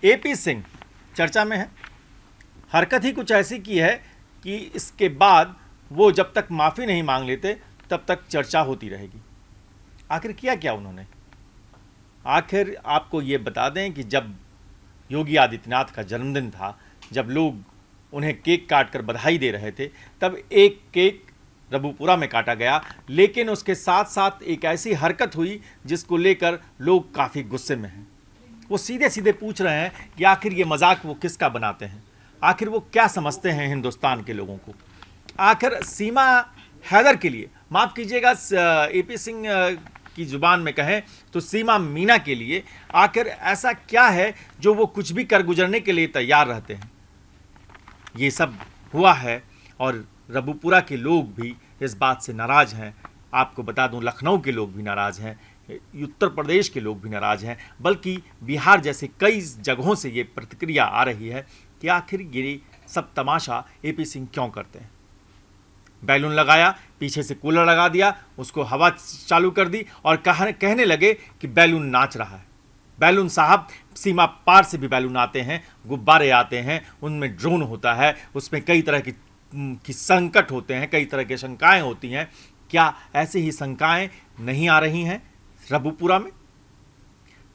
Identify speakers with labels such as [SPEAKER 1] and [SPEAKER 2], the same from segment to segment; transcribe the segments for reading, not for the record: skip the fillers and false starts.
[SPEAKER 1] AP Singh चर्चा में है। हरकत ही कुछ ऐसी की है कि इसके बाद वो जब तक माफ़ी नहीं मांग लेते तब तक चर्चा होती रहेगी। आखिर किया क्या उन्होंने? आखिर आपको ये बता दें कि जब योगी आदित्यनाथ का जन्मदिन था, जब लोग उन्हें केक काट कर बधाई दे रहे थे, तब एक केक रबुपुरा में काटा गया, लेकिन उसके साथ साथ एक ऐसी हरकत हुई जिसको लेकर लोग काफ़ी गुस्से में हैं। वो सीधे सीधे पूछ रहे हैं कि आखिर ये मजाक वो किसका बनाते हैं, आखिर वो क्या समझते हैं हिंदुस्तान के लोगों को। आखिर सीमा हैदर के लिए, माफ़ कीजिएगा एपी सिंह की ज़ुबान में कहें तो सीमा मीना के लिए आखिर ऐसा क्या है जो वो कुछ भी कर गुजरने के लिए तैयार रहते हैं। ये सब हुआ है और रबुपुरा के लोग भी इस बात से नाराज़ हैं। आपको बता दूं, लखनऊ के लोग भी नाराज़ हैं, उत्तर प्रदेश के लोग भी नाराज़ हैं, बल्कि बिहार जैसे कई जगहों से ये प्रतिक्रिया आ रही है कि आखिर ये सब तमाशा एपी सिंह क्यों करते हैं। बैलून लगाया, पीछे से कूलर लगा दिया, उसको हवा चालू कर दी और कहने लगे कि बैलून नाच रहा है। बैलून साहब, सीमा पार से भी बैलून आते हैं, गुब्बारे आते हैं, उनमें ड्रोन होता है, उसमें कई तरह की संकट होते हैं, कई तरह की शंकाएं होती हैं। क्या ऐसी ही शंकाएं नहीं आ रही हैं रबुपुरा में?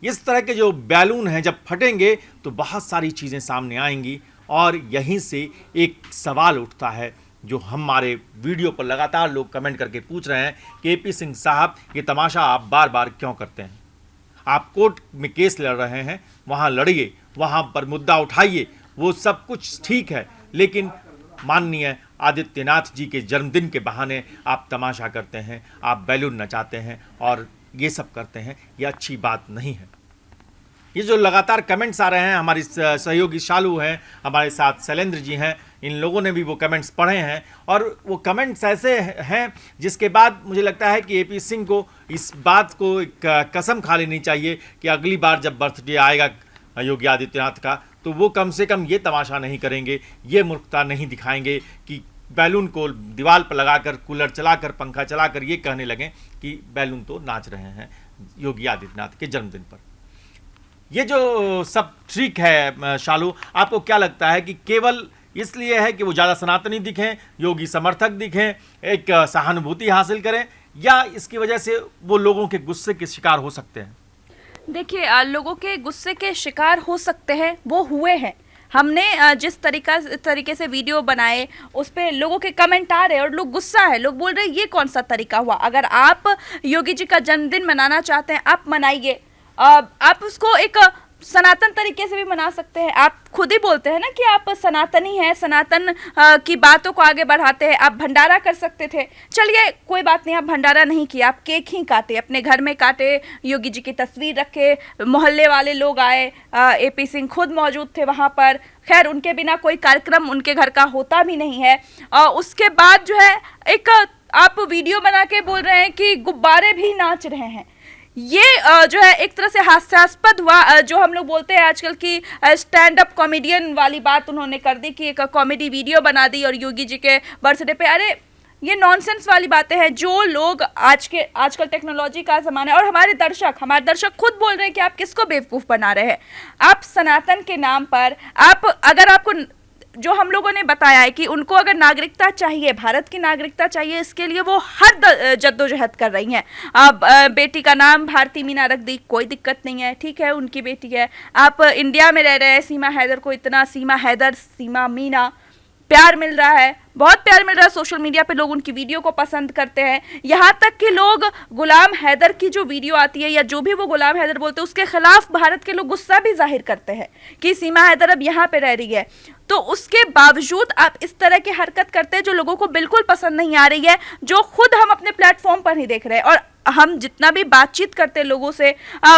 [SPEAKER 1] इस तरह के जो बैलून हैं जब फटेंगे तो बहुत सारी चीज़ें सामने आएंगी और यहीं से एक सवाल उठता है जो हमारे वीडियो पर लगातार लोग कमेंट करके पूछ रहे हैं कि एपी सिंह साहब, ये तमाशा आप बार बार क्यों करते हैं? आप कोर्ट में केस लड़ रहे हैं, वहाँ लड़िए, वहाँ पर मुद्दा उठाइए, वो सब कुछ ठीक है, लेकिन माननीय आदित्यनाथ जी के जन्मदिन के बहाने आप तमाशा करते हैं, आप बैलून नचाते हैं और ये सब करते हैं, ये अच्छी बात नहीं है। ये जो लगातार कमेंट्स आ रहे हैं, हमारी सहयोगी शालू हैं, हमारे साथ शैलेंद्र जी हैं, इन लोगों ने भी वो कमेंट्स पढ़े हैं और वो कमेंट्स ऐसे हैं जिसके बाद मुझे लगता है कि एपी सिंह को इस बात को एक कसम खा लेनी चाहिए कि अगली बार जब बर्थडे आएगा योगी आदित्यनाथ का तो वो कम से कम ये तमाशा नहीं करेंगे, ये मूर्खता नहीं दिखाएंगे कि बैलून को दीवार पर लगाकर, कूलर चलाकर, पंखा चलाकर ये कहने लगें कि बैलून तो नाच रहे हैं योगी आदित्यनाथ के जन्मदिन पर। ये जो सब ठीक है शालू, आपको क्या लगता है कि केवल इसलिए है कि वो ज़्यादा सनातनी दिखें, योगी समर्थक दिखें, एक सहानुभूति हासिल करें, या इसकी वजह से वो लोगों के गुस्से के शिकार हो सकते हैं?
[SPEAKER 2] देखिए, लोगों के गुस्से के शिकार हो सकते हैं, वो हुए हैं। हमने जिस तरीके से वीडियो बनाए उस पर लोगों के कमेंट आ रहे हैं और लोग गुस्सा है, लोग बोल रहे हैं ये कौन सा तरीका हुआ। अगर आप योगी जी का जन्मदिन मनाना चाहते हैं, आप मनाइए, आप उसको एक सनातन तरीके से भी मना सकते हैं। आप खुद ही बोलते हैं ना कि आप सनातनी हैं, सनातन की बातों को आगे बढ़ाते हैं। आप भंडारा कर सकते थे, चलिए कोई बात नहीं, आप भंडारा नहीं किया, आप केक ही काटे, अपने घर में काटे, योगी जी की तस्वीर रखे, मोहल्ले वाले लोग आए, एपी सिंह खुद मौजूद थे वहाँ पर। खैर, उनके बिना कोई कार्यक्रम उनके घर का होता भी नहीं है। उसके बाद जो है एक आप वीडियो बना के बोल रहे हैं कि गुब्बारे भी नाच रहे हैं। ये जो है एक तरह से हास्यास्पद हुआ। जो हम लोग बोलते हैं आजकल की स्टैंड अप कॉमेडियन वाली बात उन्होंने कर दी कि एक कॉमेडी वीडियो बना दी और योगी जी के बर्थडे पे। अरे ये नॉनसेंस वाली बातें हैं। जो लोग आजकल टेक्नोलॉजी का ज़माना है और हमारे दर्शक खुद बोल रहे हैं कि आप किसको बेवकूफ़ बना रहे हैं। आप सनातन के नाम पर अगर आपको जो हम लोगों ने बताया है कि उनको अगर नागरिकता चाहिए, भारत की नागरिकता चाहिए, इसके लिए वो हर जद्दोजहद कर रही हैं। अब बेटी का नाम भारती मीना रख दी, कोई दिक्कत नहीं है, ठीक है, उनकी बेटी है। आप इंडिया में रह रहे हैं, सीमा हैदर को इतना सीमा मीना प्यार मिल रहा है, बहुत प्यार मिल रहा है। सोशल मीडिया पे लोग उनकी वीडियो को पसंद करते हैं। यहाँ तक कि लोग गुलाम हैदर की जो वीडियो आती है या जो भी वो गुलाम हैदर बोलते हैं उसके खिलाफ भारत के लोग गुस्सा भी जाहिर करते हैं कि सीमा हैदर अब यहाँ पे रह रही है। तो उसके बावजूद आप इस तरह की हरकत करते हैं जो लोगों को बिल्कुल पसंद नहीं आ रही है, जो खुद हम अपने प्लेटफॉर्म पर ही देख रहे हैं। और हम जितना भी बातचीत करते हैं लोगों से,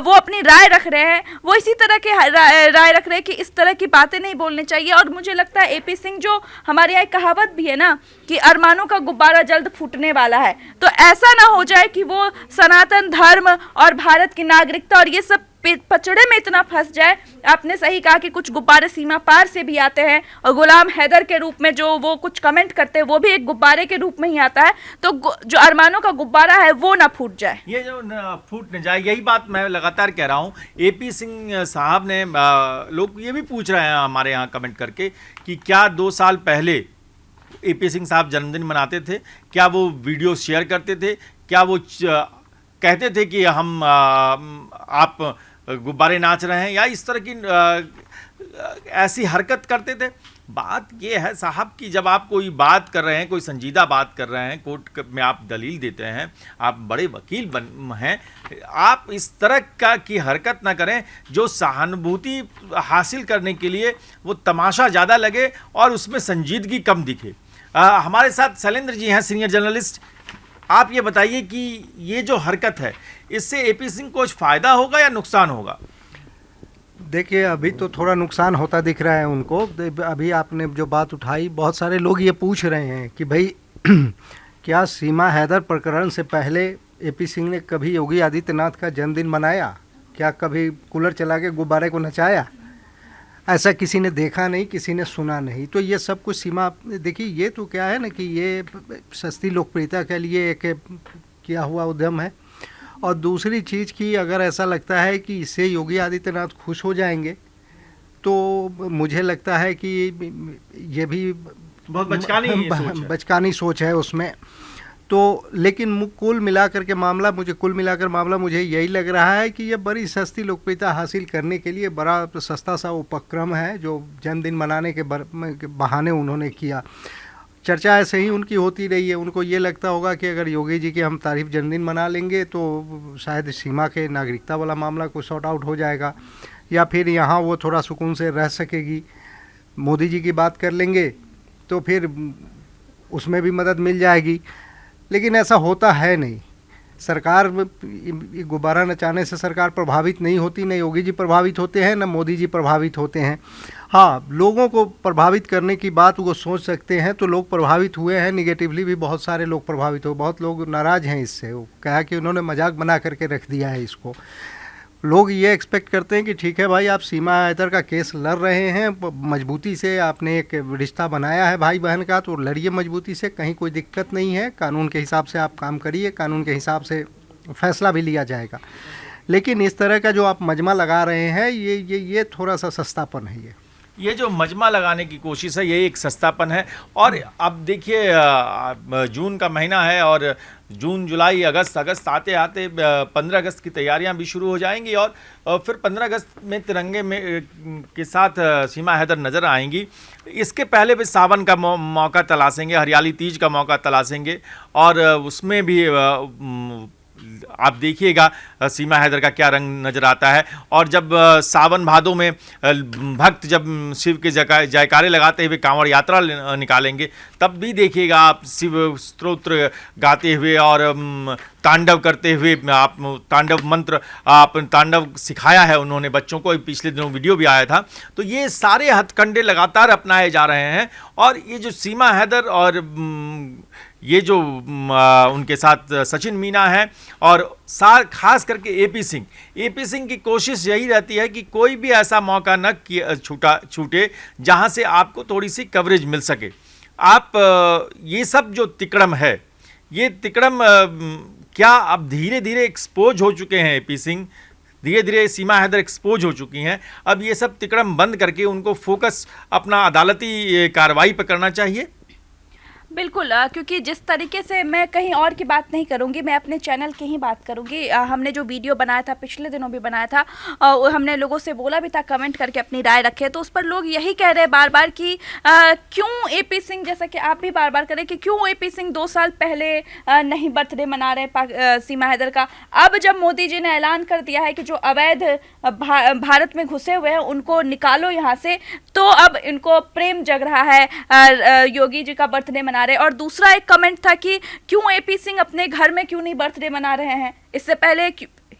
[SPEAKER 2] वो अपनी राय रख रहे हैं, वो इसी तरह के राय रख रहे हैं कि इस तरह की बातें नहीं बोलनी चाहिए। और मुझे लगता है एपी सिंह, जो हमारे यहाँ कहावत भी है ना कि अरमानों का गुब्बारा जल्द फूटने वाला है, तो ऐसा ना हो जाए कि वो सनातन धर्म और भारत की नागरिकता और ये सब पचड़े में इतना फंस जाए। आपने सही कहा कि कुछ गुब्बारे सीमा पार से भी आते हैं और गुलाम हैदर के रूप में जो वो कुछ कमेंट करते हैं वो भी एक गुब्बारे के रूप में ही आता है, तो जो अरमानों का गुब्बारा है वो ना फूट जाए,
[SPEAKER 1] ये जो फूट न जाए, यही बात मैं लगातार कह रहा हूँ। एपी सिंह साहब ने, लोग ये भी पूछ रहे हैं हमारे यहाँ कमेंट करके कि क्या 2 साल पहले एपी सिंह साहब जन्मदिन मनाते थे, क्या वो वीडियो शेयर करते थे, क्या वो कहते थे कि हम आप गुब्बारे नाच रहे हैं, या इस तरह की ऐसी हरकत करते थे। बात ये है साहब कि जब आप कोई बात कर रहे हैं, कोई संजीदा बात कर रहे हैं, कोर्ट में आप दलील देते हैं, आप बड़े वकील हैं, आप इस तरह की हरकत ना करें जो सहानुभूति हासिल करने के लिए वो तमाशा ज़्यादा लगे और उसमें संजीदगी कम दिखे। हमारे साथ शैलेंद्र जी हैं, सीनियर जर्नलिस्ट। आप ये बताइए कि ये जो हरकत है इससे एपी सिंह को फ़ायदा होगा या नुकसान होगा?
[SPEAKER 3] देखिए, अभी तो थोड़ा नुकसान होता दिख रहा है उनको। अभी आपने जो बात उठाई, बहुत सारे लोग ये पूछ रहे हैं कि भाई क्या सीमा हैदर प्रकरण से पहले एपी सिंह ने कभी योगी आदित्यनाथ का जन्मदिन मनाया? क्या कभी कूलर चला के गुब्बारे को नचाया? ऐसा किसी ने देखा नहीं, किसी ने सुना नहीं। तो ये सब कुछ सीमा, देखिए ये तो क्या है ना कि ये सस्ती लोकप्रियता के लिए एक किया हुआ उद्यम है। और दूसरी चीज़ की, अगर ऐसा लगता है कि इससे योगी आदित्यनाथ खुश हो जाएंगे तो मुझे लगता है कि ये भी
[SPEAKER 1] बहुत
[SPEAKER 3] बचकानी सोच है उसमें। तो लेकिन कुल मिलाकर मामला मुझे यही लग रहा है कि ये बड़ी सस्ती लोकप्रियता हासिल करने के लिए बड़ा सस्ता सा उपक्रम है जो जन्मदिन मनाने के बहाने उन्होंने किया। चर्चा ऐसे ही उनकी होती रही है। उनको ये लगता होगा कि अगर योगी जी के हम तारीफ जन्मदिन मना लेंगे तो शायद सीमा के नागरिकता वाला मामला को सॉर्ट आउट हो जाएगा, या फिर यहाँ वो थोड़ा सुकून से रह सकेगी। मोदी जी की बात कर लेंगे तो फिर उसमें भी मदद मिल जाएगी। लेकिन ऐसा होता है नहीं। सरकार गुब्बारा नचाने से सरकार प्रभावित नहीं होती, न योगी जी प्रभावित होते हैं, न मोदी जी प्रभावित होते हैं। हाँ, लोगों को प्रभावित करने की बात वो सोच सकते हैं, तो लोग प्रभावित हुए हैं निगेटिवली भी। बहुत सारे लोग प्रभावित हो, बहुत लोग नाराज़ हैं इससे। वो कहा कि उन्होंने मजाक बना करके रख दिया है इसको। लोग ये एक्सपेक्ट करते हैं कि ठीक है भाई, आप सीमा हैदर का केस लड़ रहे हैं मजबूती से, आपने एक रिश्ता बनाया है भाई बहन का, तो लड़िए मजबूती से, कहीं कोई दिक्कत नहीं है। कानून के हिसाब से आप काम करिए, कानून के हिसाब से फैसला भी लिया जाएगा। लेकिन इस तरह का जो आप मजमा लगा रहे हैं, ये थोड़ा सा सस्तापन है।
[SPEAKER 1] ये जो मजमा लगाने की कोशिश है, ये एक सस्तापन है। और अब देखिए, जून का महीना है और जून, जुलाई, अगस्त आते आते 15 अगस्त की तैयारियां भी शुरू हो जाएंगी और फिर 15 अगस्त में तिरंगे में के साथ सीमा हैदर नज़र आएंगी। इसके पहले भी सावन का मौका तलाशेंगे, हरियाली तीज का मौका तलाशेंगे और उसमें भी आप देखिएगा सीमा हैदर का क्या रंग नजर आता है। और जब सावन भादों में भक्त जब शिव के जयकारे लगाते हुए कांवड़ यात्रा निकालेंगे, तब भी देखिएगा आप शिव स्तोत्र गाते हुए और तांडव करते हुए, आप तांडव मंत्र, आप तांडव सिखाया है उन्होंने बच्चों को, पिछले दिनों वीडियो भी आया था। तो ये सारे हथकंडे लगातार अपनाए जा रहे हैं। और ये जो सीमा हैदर और ये जो उनके साथ सचिन मीना है और खास करके एपी सिंह की कोशिश यही रहती है कि कोई भी ऐसा मौका न छूटे जहां से आपको थोड़ी सी कवरेज मिल सके। आप ये सब जो तिकड़म है, ये तिकड़म क्या अब धीरे धीरे एक्सपोज हो चुके हैं? एपी सिंह धीरे धीरे, सीमा हैदर एक्सपोज हो चुकी हैं। अब ये सब तिकड़म बंद करके उनको फोकस अपना अदालती कार्रवाई पर करना चाहिए।
[SPEAKER 2] बिल्कुल, क्योंकि जिस तरीके से, मैं कहीं और की बात नहीं करूंगी, मैं अपने चैनल की ही बात करूंगी। हमने जो वीडियो बनाया था, पिछले दिनों भी बनाया था, हमने लोगों से बोला भी था कमेंट करके अपनी राय रखें, तो उस पर लोग यही कह रहे हैं बार बार कि क्यों एपी सिंह, जैसा कि आप भी बार बार करें कि क्यों एपी सिंह 2 साल पहले नहीं बर्थडे मना रहे सीमा हैदर का। अब जब मोदी जी ने ऐलान कर दिया है कि जो अवैध भारत में घुसे हुए हैं उनको निकालो यहाँ से, तो अब इनको प्रेम जग रहा है योगी जी का बर्थडे मना रहे। और दूसरा एक कमेंट था कि क्यों एपी सिंह अपने घर में क्यों नहीं बर्थडे मना रहे हैं। इससे पहले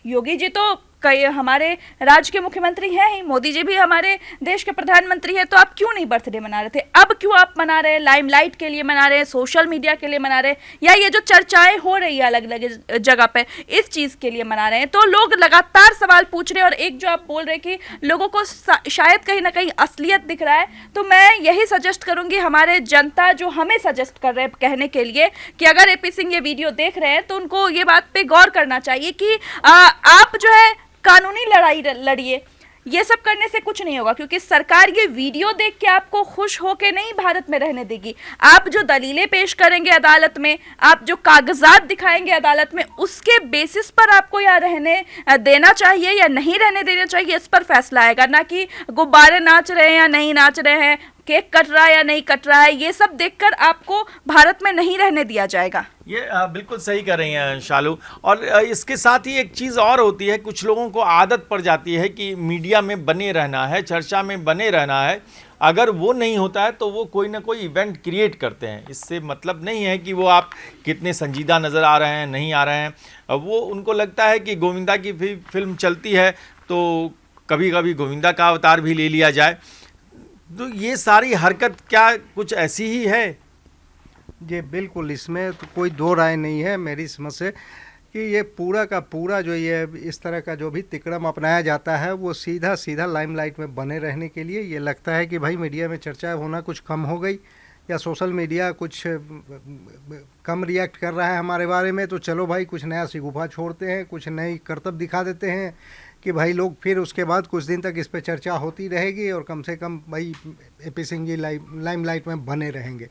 [SPEAKER 2] योगी जी तो कई हमारे राज्य के मुख्यमंत्री हैं ही, मोदी जी भी हमारे देश के प्रधानमंत्री हैं, तो आप क्यों नहीं बर्थडे मना रहे थे? अब क्यों आप मना रहे हैं? लाइमलाइट के लिए मना रहे हैं, सोशल मीडिया के लिए मना रहे हैं, या ये जो चर्चाएं हो रही है अलग अलग जगह पे इस चीज के लिए मना रहे हैं? तो लोग लगातार सवाल पूछ रहे हैं। और एक जो आप बोल रहे हैं कि लोगों को शायद कहीं ना कहीं असलियत दिख रहा है, तो मैं यही सजेस्ट करूंगी हमारे जनता जो हमें सजेस्ट कर रहे हैं कहने के लिए कि अगर एपी सिंह ये वीडियो देख रहे हैं तो उनको ये बात पे गौर करना चाहिए कि आप जो है कानूनी लड़ाई लड़िए। ये सब करने से कुछ नहीं होगा, क्योंकि सरकार ये वीडियो देख के आपको खुश होके नहीं भारत में रहने देगी। आप जो दलीलें पेश करेंगे अदालत में, आप जो कागजात दिखाएंगे अदालत में, उसके बेसिस पर आपको यहाँ रहने देना चाहिए या नहीं रहने देना चाहिए, इस पर फैसला आएगा। ना कि गुब्बारे नाच रहे हैं या नहीं नाच रहे हैं, केक कट रहा है या नहीं कट रहा है, ये सब देखकर आपको भारत में नहीं रहने दिया जाएगा।
[SPEAKER 1] ये बिल्कुल सही कर रही हैं शालू। और इसके साथ ही एक चीज़ और होती है, कुछ लोगों को आदत पड़ जाती है कि मीडिया में बने रहना है, चर्चा में बने रहना है। अगर वो नहीं होता है तो वो कोई ना कोई इवेंट क्रिएट करते हैं। इससे मतलब नहीं है कि वो आप कितने संजीदा नज़र आ रहे हैं, नहीं आ रहे हैं। वो उनको लगता है कि गोविंदा की फिल्म चलती है तो कभी कभी गोविंदा का अवतार भी ले लिया जाए। तो ये सारी हरकत क्या कुछ ऐसी ही है?
[SPEAKER 3] जी बिल्कुल, इसमें तो कोई दो राय नहीं है मेरी समझ से कि ये पूरा का पूरा जो ये इस तरह का जो भी तिकड़म अपनाया जाता है वो सीधा सीधा लाइमलाइट में बने रहने के लिए। ये लगता है कि भाई मीडिया में चर्चा होना कुछ कम हो गई या सोशल मीडिया कुछ कम रिएक्ट कर रहा है हमारे बारे में, तो चलो भाई कुछ नया शिगुफा छोड़ते हैं, कुछ नई करतब दिखा देते हैं कि भाई लोग फिर उसके बाद कुछ दिन तक इस पे चर्चा होती रहेगी और कम से कम भाई एपी सिंह जी लाइमलाइट में बने रहेंगे।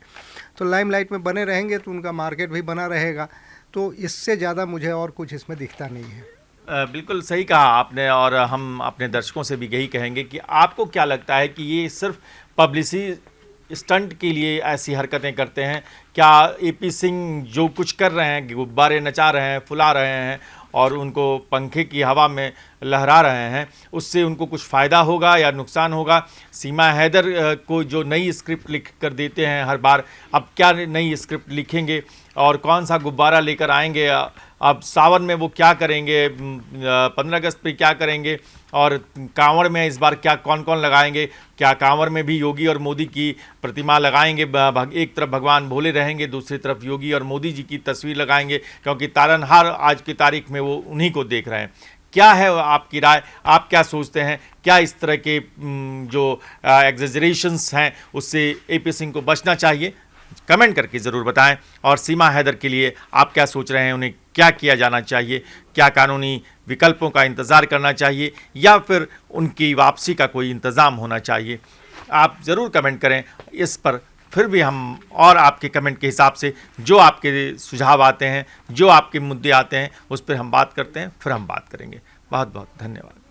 [SPEAKER 3] तो लाइमलाइट में बने रहेंगे तो उनका मार्केट भी बना रहेगा। तो इससे ज़्यादा मुझे और कुछ इसमें दिखता नहीं है।
[SPEAKER 1] बिल्कुल सही कहा आपने। और हम अपने दर्शकों से भी यही कहेंगे कि आपको क्या लगता है कि ये सिर्फ पब्लिसिटी स्टंट के लिए ऐसी हरकतें करते हैं? क्या एपी सिंह जो कुछ कर रहे हैं, गुब्बारे नचा रहे हैं, फुला रहे हैं और उनको पंखे की हवा में लहरा रहे हैं, उससे उनको कुछ फ़ायदा होगा या नुकसान होगा? सीमा हैदर को जो नई स्क्रिप्ट लिख कर देते हैं हर बार, अब क्या नई स्क्रिप्ट लिखेंगे और कौन सा गुब्बारा लेकर आएंगे? अब सावन में वो क्या करेंगे, 15 अगस्त पे क्या करेंगे, और कांवड़ में इस बार क्या कौन कौन लगाएंगे? क्या कांवड़ में भी योगी और मोदी की प्रतिमा लगाएंगे? एक तरफ भगवान भोले रहेंगे, दूसरी तरफ योगी और मोदी जी की तस्वीर लगाएंगे, क्योंकि तारनहार आज की तारीख में वो उन्हीं को देख रहे हैं। क्या है आपकी राय? आप क्या सोचते हैं? क्या इस तरह के जो एग्जेजरेशंस हैं उससे एपी सिंह को बचना चाहिए? कमेंट करके ज़रूर बताएं। और सीमा हैदर के लिए आप क्या सोच रहे हैं? उन्हें क्या किया जाना चाहिए? क्या कानूनी विकल्पों का इंतज़ार करना चाहिए या फिर उनकी वापसी का कोई इंतज़ाम होना चाहिए? आप ज़रूर कमेंट करें इस पर। फिर भी हम और आपके कमेंट के हिसाब से जो आपके सुझाव आते हैं, जो आपके मुद्दे आते हैं, उस पर हम बात करते हैं, फिर हम बात करेंगे। बहुत बहुत धन्यवाद।